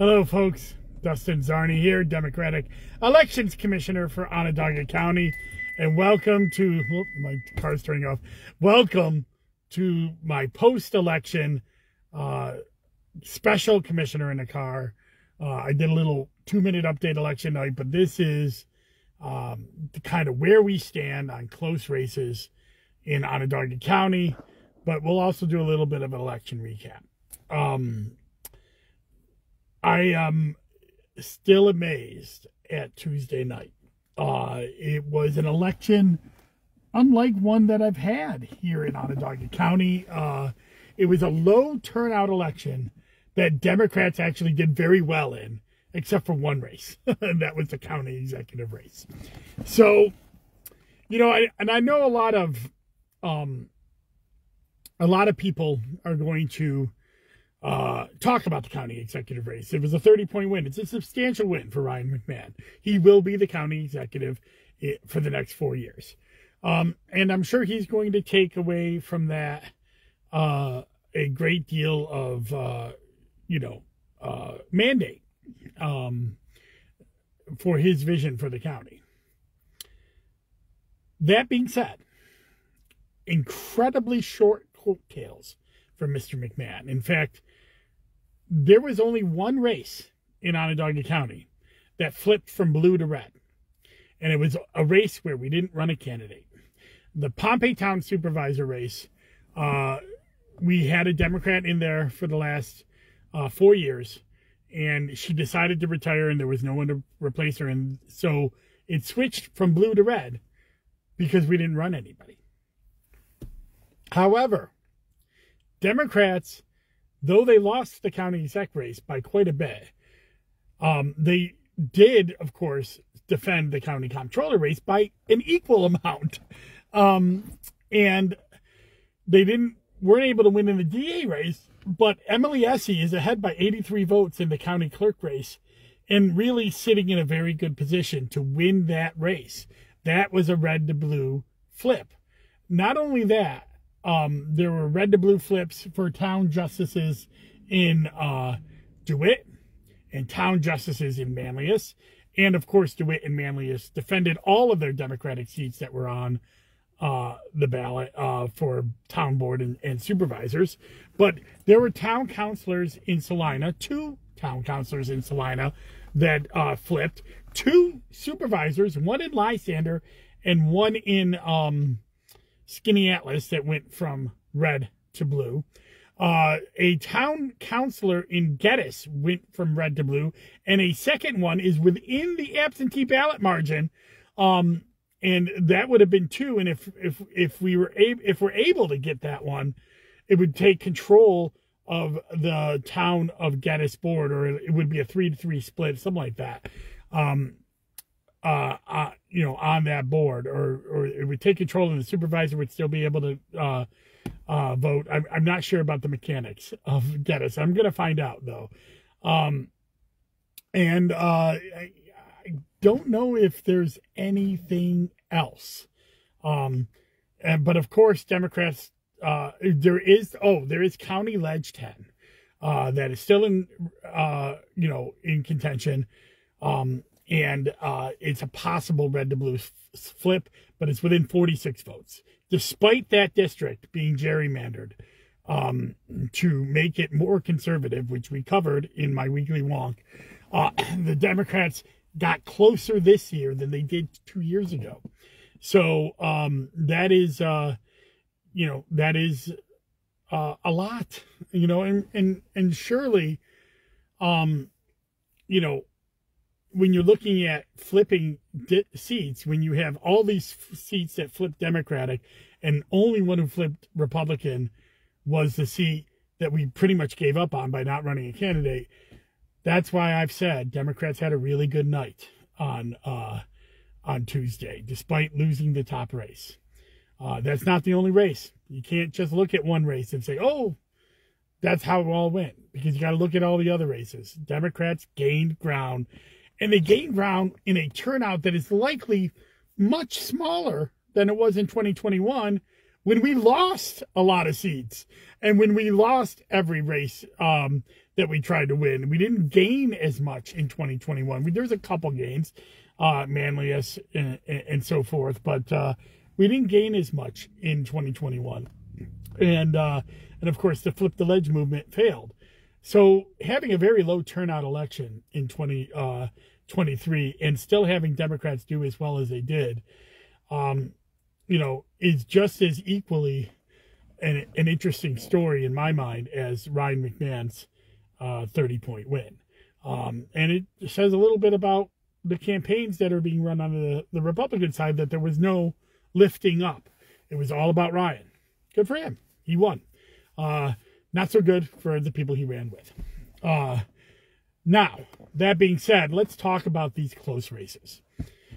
Hello, folks. Dustin Zarni here, Democratic Elections Commissioner for Onondaga County, and welcome to, my car's turning off. Welcome to my post-election special commissioner in the car. I did a little 2-minute update election night, but this is kind of where we stand on close races in Onondaga County, but we'll also do a little bit of an election recap. I am still amazed at Tuesday night. It was an election unlike one that I've had here in Onondaga County. It was a low turnout election that Democrats actually did very well in, except for one race, and that was the county executive race. So, you know, I know a lot of people are going to talk about the county executive race. It was a 30-point win. It's a substantial win for Ryan McMahon. He will be the county executive for the next 4 years. And I'm sure he's going to take away from that a great deal of, mandate for his vision for the county. That being said, incredibly short coattails for Mr. McMahon. In fact, there was only one race in Onondaga County that flipped from blue to red. And it was a race where we didn't run a candidate. The Pompey Town supervisor race, we had a Democrat in there for the last 4 years, and she decided to retire, and there was no one to replace her. And so it switched from blue to red because we didn't run anybody. However, Democrats, though they lost the county exec race by quite a bit, they did, of course, defend the county comptroller race by an equal amount. And they weren't able to win in the DA race, but Emily Essie is ahead by 83 votes in the county clerk race and really sitting in a very good position to win that race. That was a red to blue flip. Not only that, there were red to blue flips for town justices in DeWitt and town justices in Manlius. And of course, DeWitt and Manlius defended all of their Democratic seats that were on the ballot for town board and supervisors. But there were town councilors in Salina, 2 town councilors in Salina that flipped, 2 supervisors, one in Lysander and one in Skinny Atlas that went from red to blue. A town councilor in Geddes went from red to blue, and a second one is within the absentee ballot margin, and that would have been 2. And if we're able to get that one, it would take control of the town of Geddes board, or it would be a 3-3 split, something like that. On that board, or it would take control, and the supervisor would still be able to vote. I'm not sure about the mechanics of Geddes. I'm going to find out, though. I don't know if there's anything else. But of course, Democrats, there is County Ledge 10 that is still in contention. And it's a possible red to blue flip, but it's within 46 votes, despite that district being gerrymandered to make it more conservative, which we covered in my weekly wonk. The Democrats got closer this year than they did 2 years ago. So that is a lot, and surely, when you're looking at flipping seats, when you have all these seats that flipped Democratic and only one who flipped Republican was the seat that we pretty much gave up on by not running a candidate, that's why I've said Democrats had a really good night on Tuesday, despite losing the top race. That's not the only race. You can't just look at one race and say, oh, that's how it all went, because you got to look at all the other races. Democrats gained ground. And they gained ground in a turnout that is likely much smaller than it was in 2021, when we lost a lot of seats and when we lost every race that that we tried to win. We didn't gain as much in 2021. There's a couple gains, Manlius and so forth, but we didn't gain as much in 2021. And of course, the flip the ledge movement failed. So having a very low turnout election in 2023 and still having Democrats do as well as they did, is just as equally an interesting story in my mind as Ryan McMahon's 30-point win. And it says a little bit about the campaigns that are being run on the Republican side, that there was no lifting up. It was all about Ryan. Good for him. He won. Not so good for the people he ran with. Now, that being said, let's talk about these close races.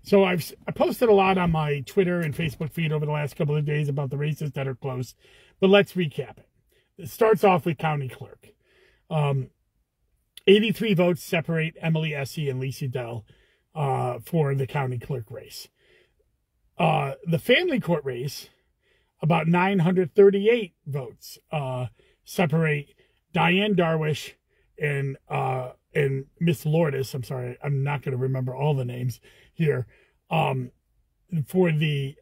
So I posted a lot on my Twitter and Facebook feed over the last couple of days about the races that are close, but let's recap it. It starts off with county clerk. 83 votes separate Emily Essie and Lisa Dell for the county clerk race. The family court race, about 938 votes separate Diane Darwish and Miss Lourdes. I'm sorry, I'm not going to remember all the names here. For the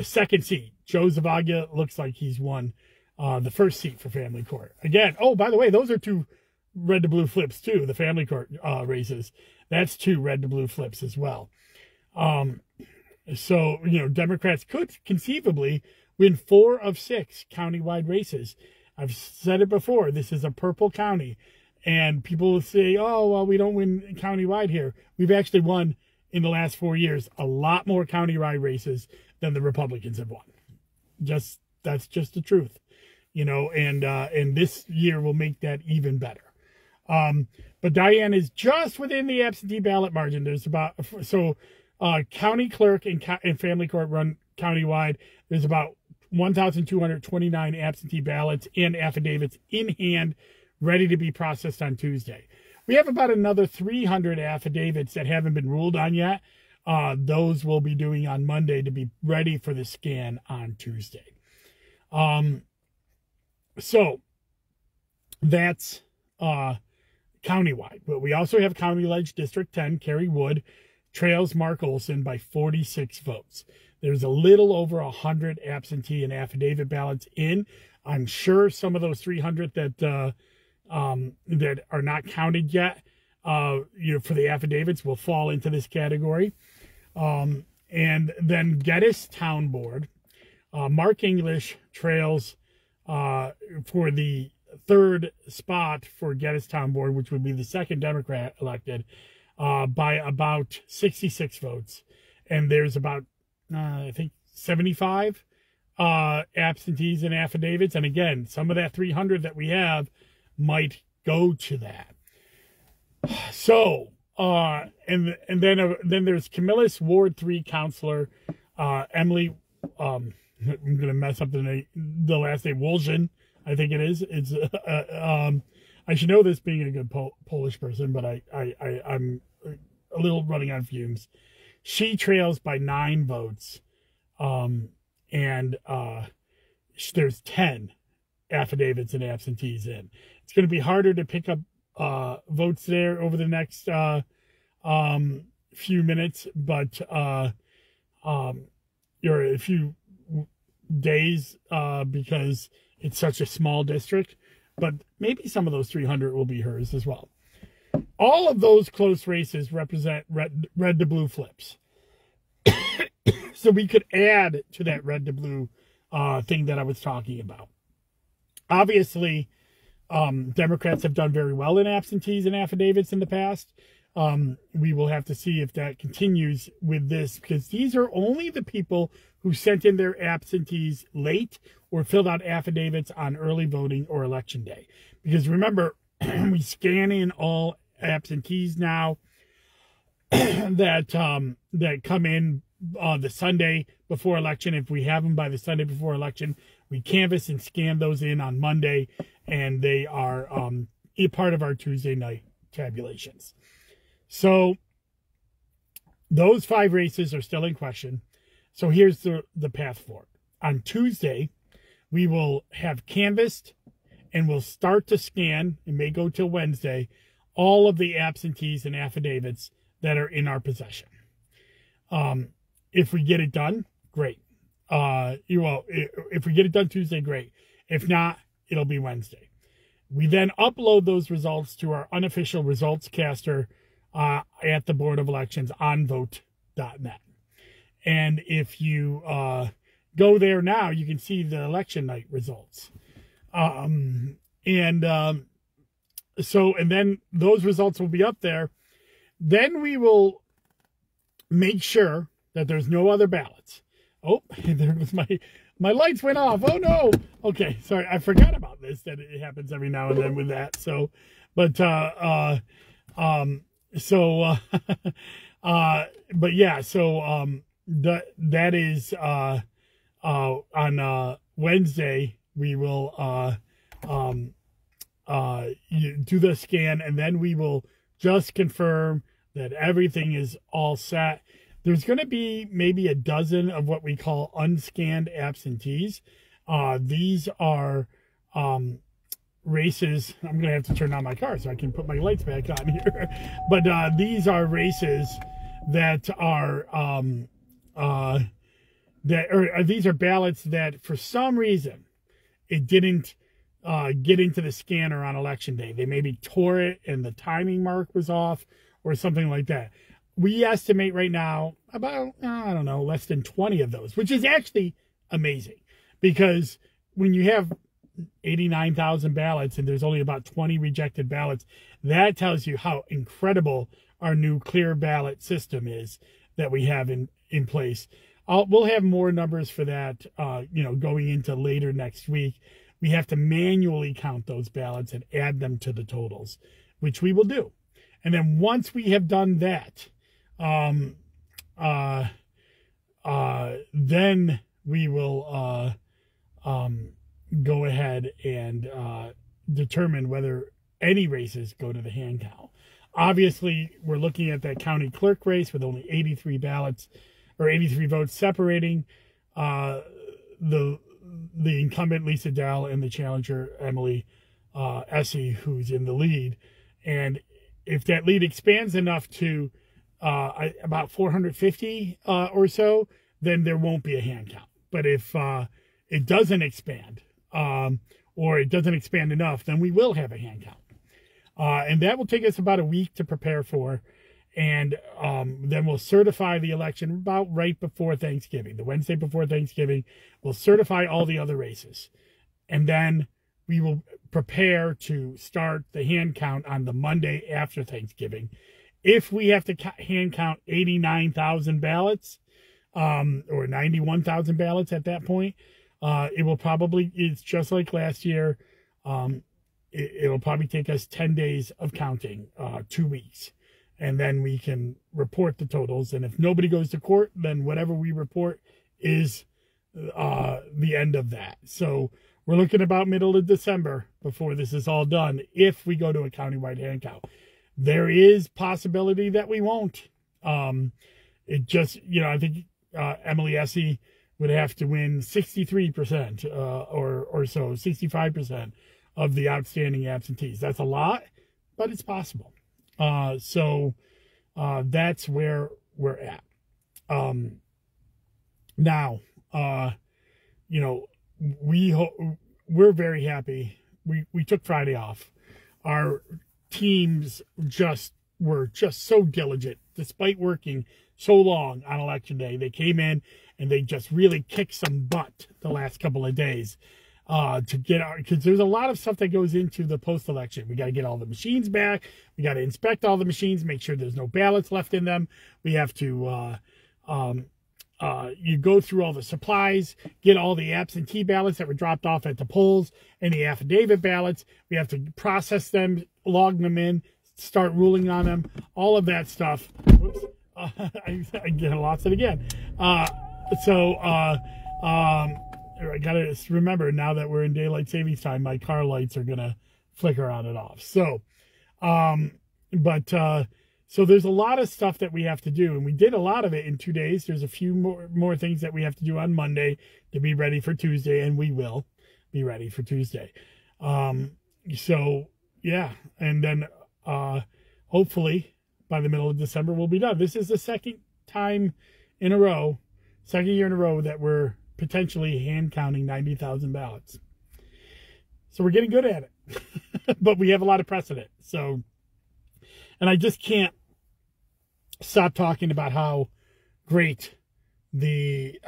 second seat, Joe Zavagia looks like he's won the first seat for family court. Again, oh, by the way, those are two red to blue flips too. The family court races, that's two red to blue flips as well. So, Democrats could conceivably win 4 of 6 countywide races. I've said it before, this is a purple county, and people will say, oh, well, we don't win countywide here. We've actually won in the last 4 years a lot more countywide races than the Republicans have won. That's just the truth, and this year will make that even better. But Diane is just within the absentee ballot margin. There's county clerk and family court run countywide. There's about 1,229 absentee ballots and affidavits in hand, ready to be processed on Tuesday. We have about another 300 affidavits that haven't been ruled on yet. Those we'll be doing on Monday to be ready for the scan on Tuesday. So that's countywide. But we also have County Ledge District 10, Kerry Wood trails Mark Olson by 46 votes. There's a little over 100 absentee and affidavit ballots in. I'm sure some of those 300 that are not counted yet, for the affidavits will fall into this category. And then Geddes Town Board, Mark English trails for the third spot for Geddes Town Board, which would be the second Democrat elected, by about 66 votes. And there's about, I think, 75 absentees and affidavits. And again, some of that 300 that we have might go to that. So, and then there's Camillus Ward 3 counselor, Emily, I'm going to mess up the last name, Woljan, I think it is. It's, I should know this being a good Polish person, but I'm a little running on fumes. She trails by 9 votes. And there's 10 affidavits and absentees in. It's going to be harder to pick up votes there over the next few minutes, but a few days because it's such a small district. But maybe some of those 300 will be hers as well. All of those close races represent red to blue flips. So we could add to that red to blue thing that I was talking about. Obviously, Democrats have done very well in absentees and affidavits in the past. We will have to see if that continues with this, because these are only the people who sent in their absentees late or filled out affidavits on early voting or election day. Because remember, we scan in all absentees now that come in the Sunday before election. If we have them by the Sunday before election, we canvass and scan those in on Monday, and they are a part of our Tuesday night tabulations. So those 5 races are still in question. So here's the path forward. On Tuesday, we will have canvassed and we'll start to scan, it may go till Wednesday, all of the absentees and affidavits that are in our possession. If we get it done, great. If we get it done Tuesday, great. If not, it'll be Wednesday. We then upload those results to our unofficial results caster at the Board of Elections on vote.net. And if you go there now, you can see the election night results. And then those results will be up there. Then we will make sure that there's no other ballots. Oh, there was my lights went off. Oh no. Okay, sorry, I forgot about this, that it happens every now and then with that. So, but yeah, so that is on Wednesday we will do the scan, and then we will just confirm that everything is all set. There's going to be maybe a dozen of what we call unscanned absentees. These are races. I'm going to have to turn on my car so I can put my lights back on here. But these are races that are these are ballots that for some reason it didn't get into the scanner on election day. They maybe tore it and the timing mark was off or something like that. We estimate right now about, I don't know, less than 20 of those, which is actually amazing, because when you have 89,000 ballots and there's only about 20 rejected ballots, that tells you how incredible our new clear ballot system is that we have in place. We'll have more numbers for that, going into later next week. We have to manually count those ballots and add them to the totals, which we will do. And then once we have done that, then we will go ahead and determine whether any races go to the hand count. Obviously, we're looking at that county clerk race with only 83 ballots or 83 votes separating the incumbent Lisa Dell and the challenger Emily Essie, who's in the lead. And if that lead expands enough to about 450 or so, then there won't be a hand count. But if it doesn't expand or it doesn't expand enough, then we will have a hand count. And that will take us about a week to prepare for. And then we'll certify the election about right before Thanksgiving. The Wednesday before Thanksgiving, we'll certify all the other races. And then we will prepare to start the hand count on the Monday after Thanksgiving. If we have to hand count 89,000 ballots or 91,000 ballots at that point, it's just like last year. It'll probably take us 10 days of counting, 2 weeks. And then we can report the totals. And if nobody goes to court, then whatever we report is the end of that. So we're looking about middle of December before this is all done, if we go to a countywide hand count. There is possibility that we won't. It just, I think Emily Essie would have to win 63% or so, 65% of the outstanding absentees. That's a lot, but it's possible. So that's where we're at. Now, we're very happy. We took Friday off. Our teams were just so diligent, despite working so long on election day. They came in and they just really kicked some butt the last couple of days. Because there's a lot of stuff that goes into the post-election. We got to get all the machines back. We got to inspect all the machines, make sure there's no ballots left in them. We have to, you go through all the supplies, get all the absentee ballots that were dropped off at the polls and the affidavit ballots. We have to process them, log them in, start ruling on them, all of that stuff. Oops. I lost it again. I gotta remember, now that we're in daylight savings time, my car lights are gonna flicker on and off. So there's a lot of stuff that we have to do, and we did a lot of it in 2 days. There's a few more things that we have to do on Monday to be ready for Tuesday, and we will be ready for Tuesday. So yeah, and then hopefully by the middle of December we'll be done. This is the second year in a row that we're potentially hand counting 90,000 ballots. So we're getting good at it, but we have a lot of precedent. So, and I just can't stop talking about how great the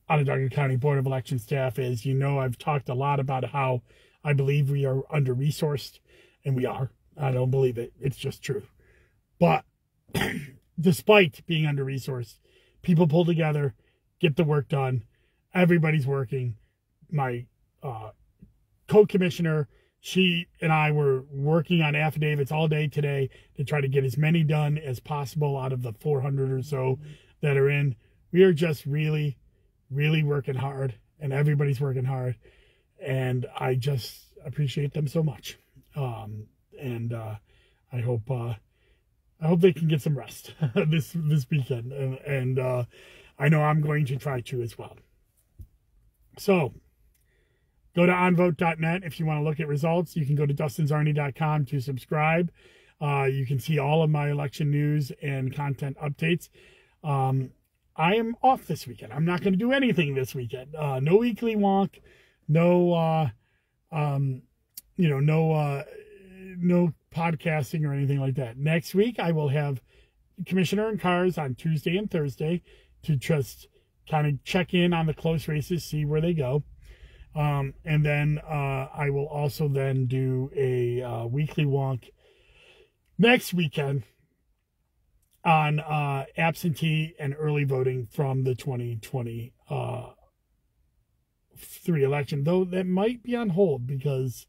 Onondaga County Board of Election staff is. You know, I've talked a lot about how I believe we are under-resourced, and we are. I don't believe it. It's just true. But despite being under-resourced, people pull together, get the work done. Everybody's working. My co-commissioner, she and I were working on affidavits all day today to try to get as many done as possible out of the 400 or so that are in. We are just really, really working hard, and everybody's working hard. And I just appreciate them so much. I hope they can get some rest this weekend. And I know I'm going to try to as well. So go to onvote.net if you want to look at results. You can go to dustinzarny.com to subscribe. You can see all of my election news and content updates. I am off this weekend. I'm not going to do anything this weekend. No weekly wonk. No, no podcasting or anything like that. Next week, I will have Commissioner and Cars on Tuesday and Thursday to just kind of check in on the close races, see where they go. And then I will also then do a weekly wonk next weekend on absentee and early voting from the 2023 election, though that might be on hold because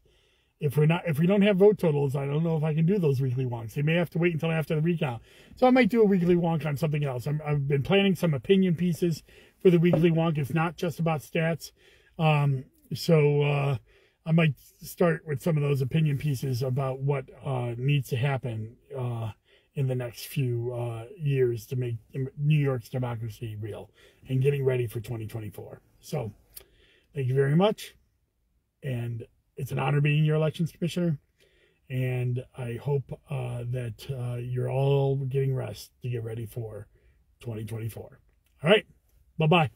if we don't have vote totals, I don't know if I can do those weekly wonks. They may have to wait until after the recount. So I might do a weekly wonk on something else. I've been planning some opinion pieces for the weekly wonk. It's not just about stats. So I might start with some of those opinion pieces about what needs to happen in the next few years to make New York's democracy real and getting ready for 2024. So thank you very much. And it's an honor being your elections commissioner. And I hope that you're all getting rest to get ready for 2024. All right. Bye-bye.